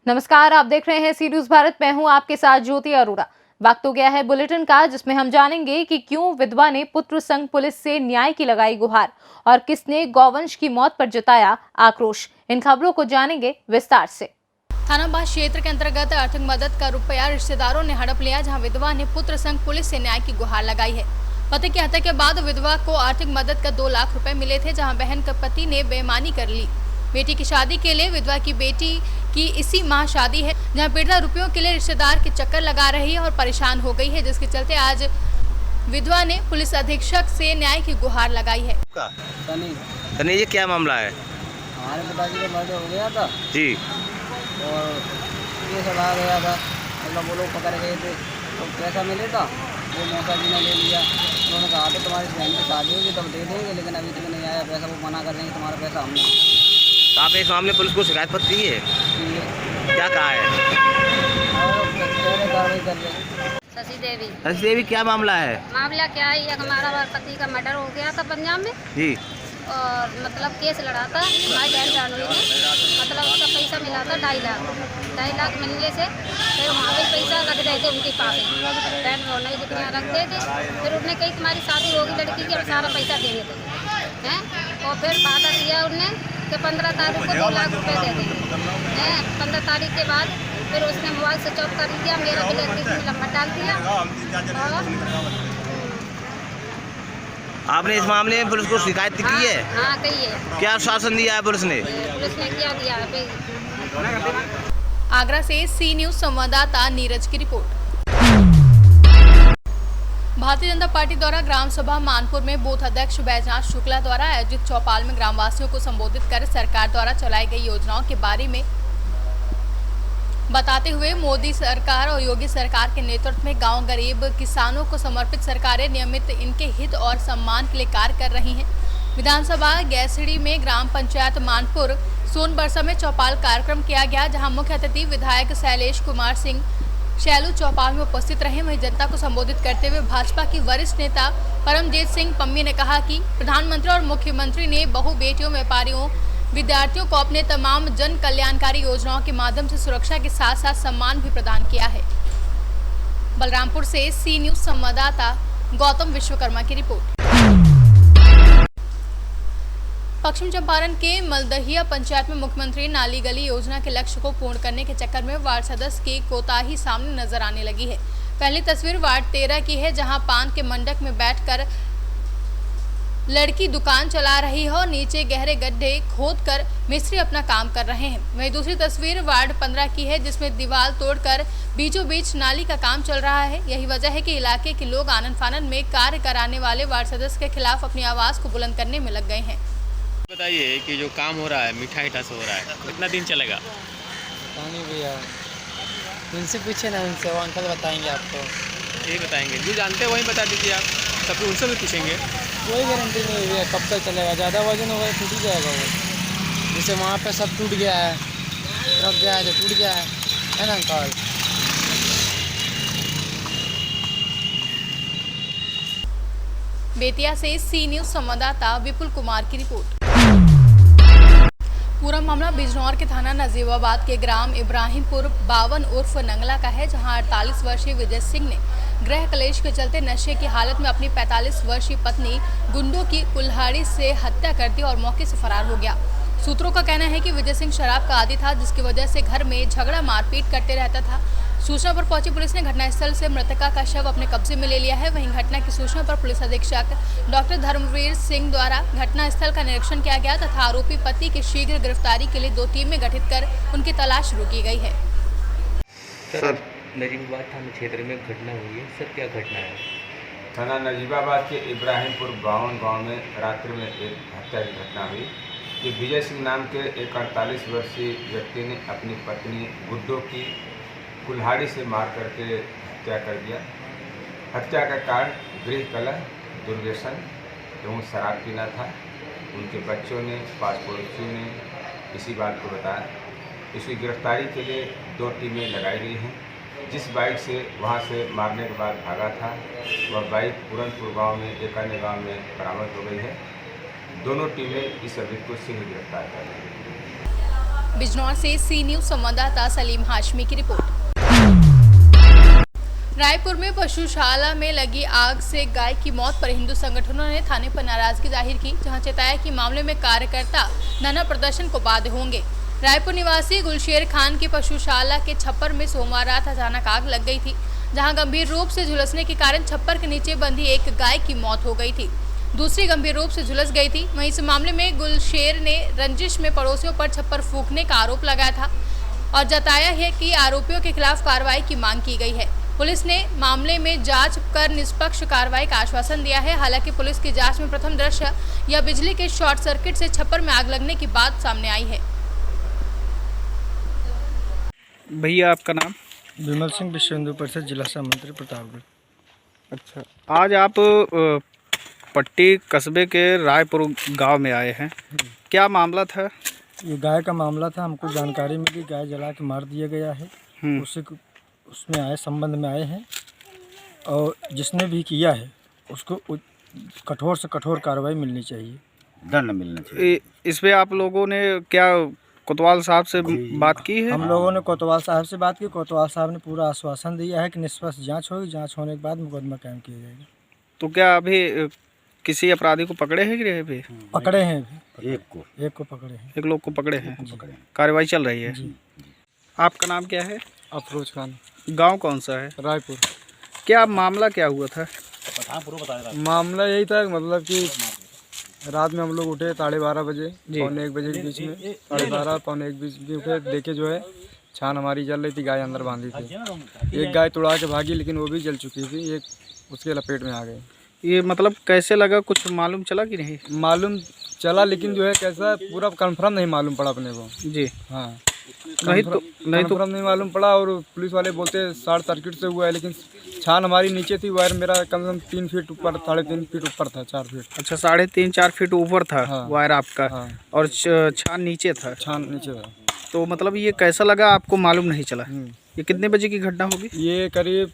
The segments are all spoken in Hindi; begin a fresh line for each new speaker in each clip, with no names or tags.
नमस्कार, आप देख रहे हैं सी न्यूज भारत। मैं हूं आपके साथ ज्योति अरोड़ा। वक्त हो गया है बुलेटिन का, जिसमें हम जानेंगे कि क्यों विधवा ने पुत्र संग पुलिस से न्याय की लगाई गुहार और किसने गौवंश की मौत पर जताया आक्रोश। इन खबरों को जानेंगे विस्तार से।
थानाबाद क्षेत्र के अंतर्गत आर्थिक मदद का रुपया रिश्तेदारों ने हड़प लिया, जहां विधवा ने पुत्र संग पुलिस से न्याय की गुहार लगाई है। पति की हत्या के बाद विधवा को आर्थिक मदद का 2 लाख रुपए मिले थे, जहां बहन के पति ने बेईमानी कर ली। बेटी की शादी के लिए विधवा की बेटी की इसी माह शादी है, जहां पीड़िता रुपयों के लिए रिश्तेदार के चक्कर लगा रही है और परेशान हो गई है, जिसके चलते आज विधवा ने पुलिस अधीक्षक से न्याय की गुहार लगाई है।
तनी ये क्या मामला है?
हमारे पिताजी का मर्डर हो गया था
जी।
और केस आ गया था, मतलब वो लोग पकड़ गए थे तो पैसा मिले था, वो मौसा जी ने ले लिया। उन्होंने कहा था तुम्हारी बहन की शादी होगी तब दे देंगे, लेकिन अभी तक नहीं आया पैसा। वो मना कर देंगे तुम्हारा पैसा हमने।
तो आपने इस मामले पुलिस को शिकायत पत्र दी है? क्या कहा है?
कार्रवाई कर रहे हैं।
शशि देवी।
शशि देवी, क्या मामला है?
मामला क्या है, एक हमारा पति का मर्डर हो गया था पंजाब में
जी।
और मतलब केस लड़ा था हमारी बहन जानवी ने। मतलब उसका पैसा मिला था 2.5 लाख मिलने से फिर वहाँ भी पैसा रख रहे थे उनके पास, बहन रोना जितना रखते थे। फिर उन्होंने कही तुम्हारी शादी होगी लड़की की, अब सारा पैसा देंगे तुम्हें हैं। और फिर वादा किया उनने कि 15 तारीख को 2 लाख रुपए दे देंगे हैं। 15 तारीख के बाद फिर उसने मोबाइल स्विच ऑफ कर दिया, मेरा ब्लैक में नंबर डाल दिया।
आपने इस मामले में पुलिस को शिकायत की है?
हाँ कही है।
क्या आश्वासन दिया है पुलिस ने?
पुलिस ने क्या दिया है?
आगरा से सी न्यूज संवाददाता नीरज की रिपोर्ट। भारतीय जनता पार्टी द्वारा ग्राम सभा मानपुर में बूथ अध्यक्ष बैजनाथ शुक्ला द्वारा आयोजित चौपाल में ग्रामवासियों को संबोधित कर सरकार द्वारा चलाई गई योजनाओं के बारे में बताते हुए मोदी सरकार और योगी सरकार के नेतृत्व में गांव गरीब किसानों को समर्पित सरकारें नियमित इनके हित और सम्मान के लिए कार्य कर रही हैं। विधानसभा गैसड़ी में ग्राम पंचायत मानपुर सोनबरसा में चौपाल कार्यक्रम किया गया, जहां मुख्य अतिथि विधायक शैलेश कुमार सिंह शैलू चौपाल में उपस्थित रहे। वहीं जनता को संबोधित करते हुए भाजपा की वरिष्ठ नेता परमजीत सिंह पम्मी ने कहा कि प्रधानमंत्री और मुख्यमंत्री ने बहु बेटियों, व्यापारियों, विद्यार्थियों को अपने तमाम जन कल्याणकारी योजनाओं के माध्यम से सुरक्षा के साथ साथ सम्मान भी प्रदान किया है। बलरामपुर से सी न्यूज संवाददाता गौतम विश्वकर्मा की रिपोर्ट। पश्चिम चंपारण के मलदहिया पंचायत में मुख्यमंत्री नाली गली योजना के लक्ष्य को पूर्ण करने के चक्कर में वार्ड सदस्य की कोताही सामने नजर आने लगी है। पहली तस्वीर वार्ड 13 की है, जहां पान के मंडक में बैठकर लड़की दुकान चला रही है और नीचे गहरे गड्ढे खोदकर मिस्त्री अपना काम कर रहे हैं। वहीं दूसरी तस्वीर वार्ड 15 की है, जिसमें दीवार तोड़कर बीचों बीच नाली का काम चल रहा है। यही वजह है कि इलाके के लोग आनन फानन में कार्य कराने वाले वार्ड सदस्य के खिलाफ अपनी आवाज को बुलंद करने में लग गए हैं।
बताइए कि जो काम हो रहा है मीठा ईठा से हो रहा है, कितना दिन चलेगा?
नहीं भैया, उनसे पूछे ना, उनसे वो अंकल बताएंगे आपको।
यही बताएंगे, जो जानते हैं वही बता दीजिए आप, तब फिर उनसे भी पूछेंगे।
कोई गारंटी नहीं हुई है कब तक चलेगा, ज़्यादा वजन होगा तो टूट ही जाएगा वो। जैसे वहाँ पे सब टूट गया है, रख गया है तो टूट गया है ना अंकल।
बेतिया से सी न्यूज संवाददाता विपुल कुमार की रिपोर्ट। पूरा मामला बिजनौर के थाना नजीबाबाद के ग्राम इब्राहिमपुर 52 उर्फ नंगला का है, जहां 48 वर्षीय विजय सिंह ने गृह क्लेश के चलते नशे की हालत में अपनी 45 वर्षीय पत्नी गुंडों की कुल्हाड़ी से हत्या कर दी और मौके से फरार हो गया। सूत्रों का कहना है कि विजय सिंह शराब का आदी था, जिसकी वजह से घर में झगड़ा मारपीट करते रहता था। सूचना पर पहुंची पुलिस ने घटनास्थल से मृतका का शव अपने कब्जे में ले लिया है। वहीं घटना की सूचना पर पुलिस अधीक्षक डॉक्टर धर्मवीर सिंह द्वारा घटनास्थल का निरीक्षण किया गया तथा आरोपी पति की शीघ्र गिरफ्तारी के लिए 2 टीमें गठित कर उनकी तलाश शुरू की गई है।
सर, नजीबाबाद थाना क्षेत्र में घटना हुई है, सर क्या घटना है?
थाना नजीबाबाद के इब्राहिमपुर 52 गाँव में रात्रि में एक हत्या की घटना हुई। ये विजय सिंह नाम के एक 48 वर्षीय व्यक्ति ने अपनी पत्नी गुड्डो की कुल्हाड़ी से मार करके हत्या कर दिया। हत्या का कारण गृह कलह, दुर्व्यसन एवं शराब पीना था। उनके बच्चों ने, पास पड़ोसियों ने इसी बात को बताया। इसकी गिरफ्तारी के लिए 2 टीमें लगाई गई हैं। जिस बाइक से वहां से मारने के बाद भागा था, वह बाइक पूरनपुर गांव में एक अन्य गांव में बरामद हो गई है। दोनों टीमें इस अभियुक्त को शीघ्र गिरफ्तार कर लेंगी।
बिजनौर से सी न्यूज संवाददाता सलीम हाशमी की रिपोर्ट। रायपुर में पशुशाला में लगी आग से गाय की मौत पर हिंदू संगठनों ने थाने पर नाराजगी जाहिर की, जहां चेताया कि मामले में कार्यकर्ता धरना प्रदर्शन को बाध्य होंगे। रायपुर निवासी गुलशेर खान की पशुशाला के छप्पर में सोमवार रात अचानक आग लग गई थी, जहां गंभीर रूप से झुलसने के कारण छप्पर के नीचे बंधी एक गाय की मौत हो गई थी, दूसरी गंभीर रूप से झुलस गई थी। वहीं इस मामले में गुलशेर ने रंजिश में पड़ोसियों पर छप्पर फूंकने का आरोप लगाया था और जताया है कि आरोपियों के खिलाफ कार्रवाई की मांग की गई है। पुलिस ने मामले में जांच कर निष्पक्ष कार्रवाई का आश्वासन दिया है। हालांकि पुलिस की जांच में प्रथम दृश्य या बिजली के शॉर्ट सर्किट से छप्पर में आग लगने की बात सामने आई है।
भैया आपका नाम?
विमल सिंह, विश्व हिंदू परिषद जिला सहमंत्री प्रतापगढ़।
अच्छा, आज आप पट्टी कस्बे के रायपुर गांव में आए हैं, क्या मामला था?
ये गाय का मामला था। हमको जानकारी मिली गाय जला के मार दिया गया है, उसमें आए संबंध में आए हैं और जिसने भी किया है उसको कठोर से कठोर कार्रवाई मिलनी चाहिए,
दंड मिलना चाहिए।
इस पे आप लोगों ने क्या कोतवाल साहब से बात की है?
हम लोगों ने कोतवाल साहब से बात की। कोतवाल साहब ने पूरा आश्वासन दिया है कि निष्पक्ष जांच होगी, जांच होने के बाद मुकदमा कायम किया जाएगा।
तो क्या अभी किसी अपराधी को पकड़े हैं कि नहीं? अभी
पकड़े हैं,
एक को
पकड़े हैं,
एक लोग को पकड़े हैं, कार्रवाई चल रही है। आपका नाम क्या है?
अफरोज खान।
गांव कौन सा है?
रायपुर।
क्या मामला क्या हुआ था?
मामला यही था, मतलब कि रात में हम लोग उठे 12:30 बजे, पौने 1 बजे के बीच में, 12:30 पौने 1 बजे में उठे, देखे जो है छान हमारी जल रही थी, गाय अंदर बांधी थी। एक गाय तुड़ा के भागी लेकिन वो भी जल चुकी थी, एक उसके लपेट में आ गए।
ये मतलब कैसे लगा, कुछ मालूम चला कि नहीं?
मालूम चला लेकिन जो है कैसा पूरा कंफर्म नहीं मालूम पड़ा अपने को।
जी
हाँ,
नहीं तो
नहीं मालूम पड़ा। और पुलिस वाले बोलते शॉर्ट सर्किट से हुआ है, लेकिन छान हमारी नीचे थी, वायर मेरा कम से कम 3 फीट ऊपर, 3.5 फीट ऊपर था, 4 फीट।
अच्छा, 3.5-4 फीट ऊपर था।
हाँ,
वायर आपका।
हाँ,
और छान नीचे था।
छान नीचे था।
तो मतलब ये कैसा लगा आपको, मालूम नहीं चला? ये कितने बजे की घटना होगी?
ये करीब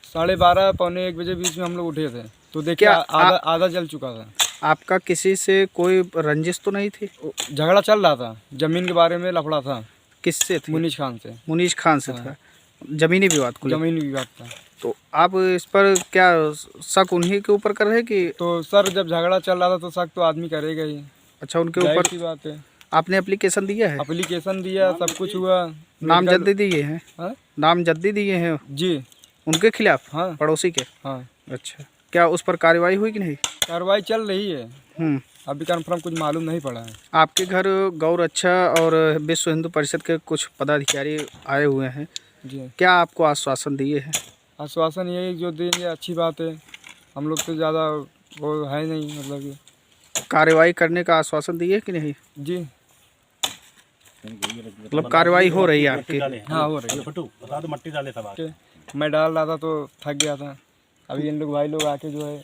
12:30 पौने 1 बजे बीच में हम लोग उठे थे, तो देखिए आधा जल चुका था।
आपका किसी से कोई रंजिश तो नहीं थी?
झगड़ा चल रहा था, जमीन के बारे में लफड़ा था।
किससे थी?
मुनीश खान से।
मुनीश खान से था, जमीनी विवाद को?
जमीनी विवाद था।
तो आप इस पर क्या शक उन्हीं के ऊपर कर रहे हैं कि?
तो सर जब झगड़ा चल रहा था तो शक तो आदमी करेगा ही।
अच्छा, उनके ऊपर
की बात है।
आपने एप्लीकेशन दिया है?
एप्लीकेशन दिया, सब कुछ हुआ।
नामजद्दी दिए हैं?
हाँ?
नामजद्दी दिए हैं
जी,
उनके खिलाफ?
हाँ,
पड़ोसी के?
हाँ।
अच्छा, क्या उस पर कार्रवाई हुई कि नहीं?
कार्रवाई चल रही है, अभी कंफर्म कुछ मालूम नहीं पड़ा है।
आपके घर गौ रक्षा और विश्व हिंदू परिषद के कुछ पदाधिकारी आए हुए हैं
जी,
क्या आपको आश्वासन दिए हैं?
आश्वासन यही जो देंगे अच्छी बात है, हम लोग तो ज़्यादा वो है नहीं, मतलब कि
कार्रवाई करने का आश्वासन दिए कि नहीं?
जी,
मतलब कार्रवाई हो रही है आपकी?
हाँ, हो रही है।
मट्टी डाले सब
मैं डाल रहा था तो थक गया था, अभी इन लोग भाई लोग आके जो है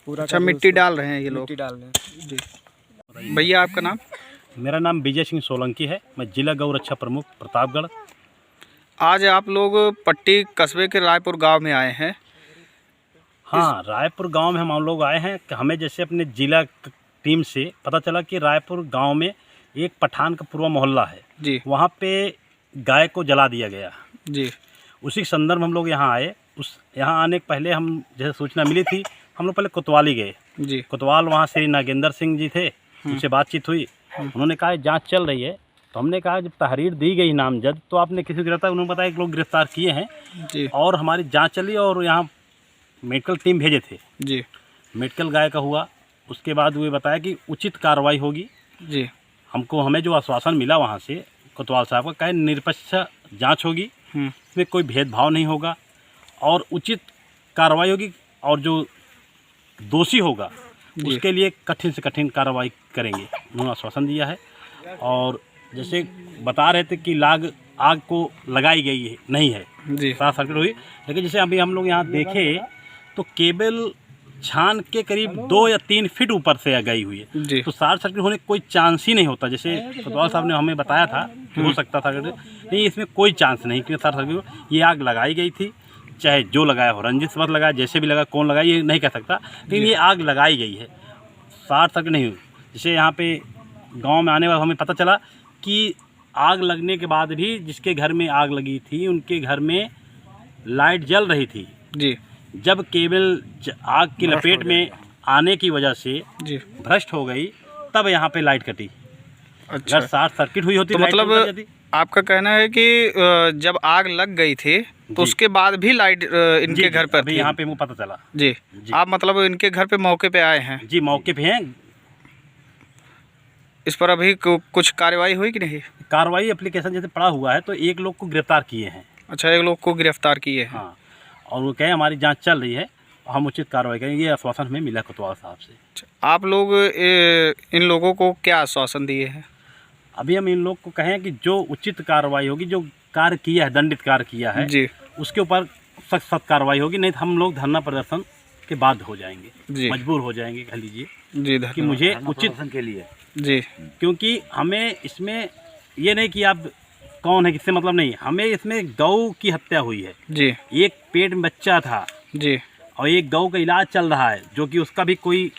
पूरा।
अच्छा, मिट्टी डाल रहे हैं ये लोग?
मिट्टी डाल रहे हैं
जी। भैया आपका नाम?
मेरा नाम विजय सिंह सोलंकी है, मैं जिला गौ रक्षा प्रमुख प्रतापगढ़।
आज आप लोग पट्टी कस्बे के रायपुर गांव में आए हैं?
हाँ, रायपुर गांव में हम लोग आए हैं कि हमें जैसे अपने जिला टीम से पता चला कि रायपुर गांव में एक पठान का पूर्वा मोहल्ला है
जी,
वहाँ पे गाय को जला दिया गया
जी।
उसी संदर्भ हम लोग यहाँ आए। यहाँ आने के पहले हम जैसे सूचना मिली थी, हम लोग पहले कोतवाली गए
जी।
कोतवाल वहाँ श्री नागेंद्र सिंह जी थे, उनसे बातचीत हुई। उन्होंने कहा जांच चल रही है, तो हमने कहा जब तहरीर दी गई नामजद तो आपने किसी गिरफ्तार, उन्होंने बताया कि लोग गिरफ्तार किए हैं
जी,
और हमारी जांच चली और यहाँ मेडिकल टीम भेजे थे
जी।
मेडिकल गाय का हुआ, उसके बाद वे बताया कि उचित कार्रवाई होगी
जी।
हमें जो आश्वासन मिला वहाँ से कोतवाल साहब का, कहे निष्पक्ष जाँच होगी, इसमें कोई भेदभाव नहीं होगा और उचित कार्रवाई होगी और जो दोषी होगा उसके लिए कठिन से कठिन कार्रवाई करेंगे, उन्होंने आश्वासन दिया है। और जैसे बता रहे थे कि आग को लगाई गई है नहीं है
जी,
शॉर्ट सर्किट हुई, लेकिन जैसे अभी हम लोग यहाँ देखे तो केबल छान के करीब 2 या 3 फीट ऊपर से गई हुई है, तो शॉर्ट सर्किट होने का कोई चांस ही नहीं होता। जैसे कोतवाल साहब ने हमें बताया था कि हो सकता था, नहीं इसमें कोई चांस नहीं कि शॉर्ट सर्किट। ये आग लगाई गई थी, चाहे जो लगाया हो, रंजिश मत लगाया, जैसे भी लगा, कौन लगाया ये नहीं कह सकता, लेकिन ये आग लगाई गई है, शॉर्ट सर्किट नहीं हुई। जैसे यहाँ पे गांव में आने वाला हमें पता चला कि आग लगने के बाद भी जिसके घर में आग लगी थी उनके घर में लाइट जल रही थी
जी।
जब केबल आग की लपेट में आने की वजह से
जी
भ्रष्ट हो गई तब यहाँ पे लाइट कटी।
अच्छा,
अगर शॉर्ट सर्किट हुई होती
तो
लाइट
मतलब
बंद कर देती।
आपका कहना है कि जब आग लग गई थी तो उसके बाद भी लाइट इनके घर पर थी?
यहाँ पे मुझे पता चला।
जी, आप मतलब इनके घर पे मौके पे आए हैं?
जी मौके पे हैं।
इस पर अभी कुछ कार्रवाई हुई कि नहीं?
कार्रवाई एप्लीकेशन जैसे पड़ा हुआ है तो एक लोग को गिरफ्तार किए हैं।
अच्छा, एक लोग को गिरफ्तार किए हैं।
हाँ, और वो कहे हमारी जांच चल रही है, हम उचित कार्रवाई करेंगे, ये आश्वासन हमें मिला कोतवाल साहब से।
आप लोग इन लोगों को क्या आश्वासन दिए हैं?
अभी हम इन लोग को कहें कि जो उचित कार्रवाई होगी, जो कार्य किया है, दंडित कार्य किया है
जी,
उसके ऊपर सख्त कार्रवाई होगी, नहीं तो हम लोग धरना प्रदर्शन के बाद हो जाएंगे, मजबूर हो जाएंगे, कह लीजिए
जी,
कि मुझे उचित
के लिए
जी,
क्योंकि हमें इसमें ये नहीं कि आप कौन है किससे मतलब नहीं, हमें इसमें गौ की हत्या हुई है
जी,
एक पेट में बच्चा था
जी,
और एक गौ का इलाज चल रहा है जो कि उसका भी कोई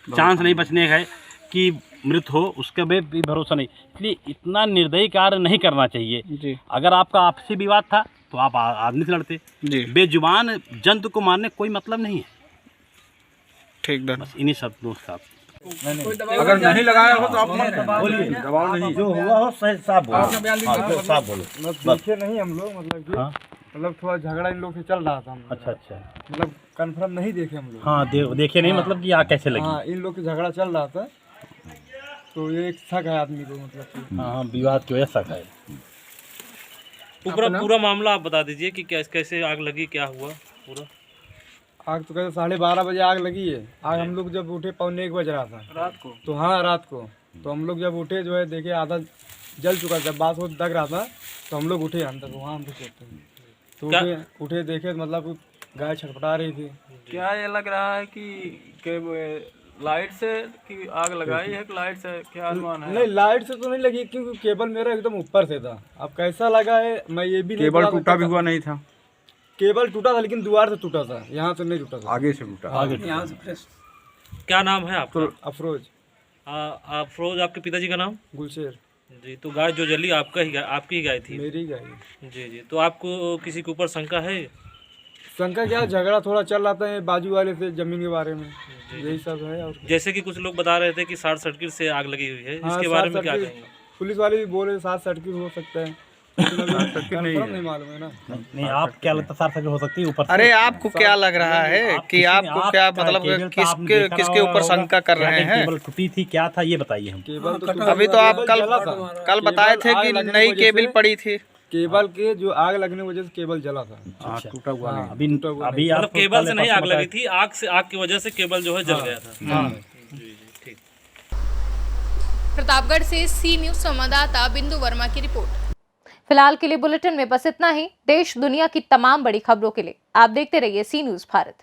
चांस नहीं बचने का है कि मृत हो, उसका भी भरोसा नहीं। इसलिए इतना निर्दयी कार्य नहीं करना चाहिए
जी।
अगर आपका आपसी विवाद था तो आप आदमी से लड़ते
जी।
बेजुबान जंतु को मारने कोई मतलब नहीं है।
ठीक है,
बस इन्हीं शब्दों के साथ।
अगर नहीं लगाया हो तो आप बोलिए, दबाव नहीं,
जो हुआ हो सही साफ बोलो, साफ बोलो।
देखे नहीं हम लोग, मतलब थोड़ा झगड़ा इन लोग से चल रहा था।
अच्छा अच्छा,
मतलब कंफर्म नहीं देखे हम लोग।
हाँ देखे नहीं, मतलब कि आग कैसे लगी।
हाँ, इन लोग के झगड़ा चल रहा था तो ये एक शक है आदमी को, मतलब
हाँ विवाद की वजह शक है।
पूरा मामला आप बता दीजिए कि कैसे आग लगी, क्या हुआ पूरा।
आग तो कहते 12:30 बजे आग लगी है। आग हम लोग जब उठे 1:45 बज रहा था रात को। तो हाँ, रात को तो हम लोग जब उठे जो है देखे आधा जल चुका था, बात हो दग रहा था, तो हम लोग उठे अंदर, वहाँ हम तो उठे देखे मतलब गाय छटपटा रही थी।
क्या ये लग रहा है कि लाइट से कि आग लगाई है, लाइट से क्या अनुमान है?
नहीं, लाइट से तो नहीं लगी क्योंकि केबल मेरा एकदम ऊपर से था। अब कैसा लगा है मैं ये भी नहीं,
केबल टूटा भी हुआ नहीं था।
केबल टूटा था लेकिन द्वार से टूटा था, यहाँ से नहीं टूटा था,
आगे से टूटा।
यहाँ से फ्रेश।
क्या नाम है आपका?
अफरोज।
अफरोज, आपके पिताजी का नाम?
गुलशेर
जी। तो गाय जो जली आपकी ही गाय थी?
मेरी गाय।
जी जी। तो आपको किसी के ऊपर शंका है?
शंका क्या, झगड़ा थोड़ा चल रहा था बाजू वाले से जमीन के बारे में, यही सब है। और
जैसे कि कुछ लोग बता रहे थे कि शॉर्ट सर्किट से आग लगी हुई है, इसके बारे में क्या कहेंगे?
पुलिस वाले भी बोल रहे शॉर्ट सर्किट हो सकता है, नहीं मालूम है ना।
नहीं, आप क्या लगता है शॉर्ट सर्किट हो सकती है ऊपर?
अरे आपको क्या लग रहा है कि आपको क्या मतलब किसके ऊपर शंका कर रहे हैं?
केबल टूटी थी, क्या था ये बताइए हम।
केबल तो
अभी तो आप कल बताए थे कि नई केबल पड़ी थी।
केबल के जो आग लगने की वजह से केबल जला था।
टूटा हुआ नहीं। अभी
मतलब केबल से नहीं आग लगी थी, आग की वजह से केबल जो है जल गया था। ठीक।
प्रतापगढ़ से सी न्यूज संवाददाता बिंदु वर्मा की रिपोर्ट।
फिलहाल के लिए बुलेटिन में बस इतना ही। देश दुनिया की तमाम बड़ी खबरों के लिए आप देखते रहिए सी न्यूज भारत।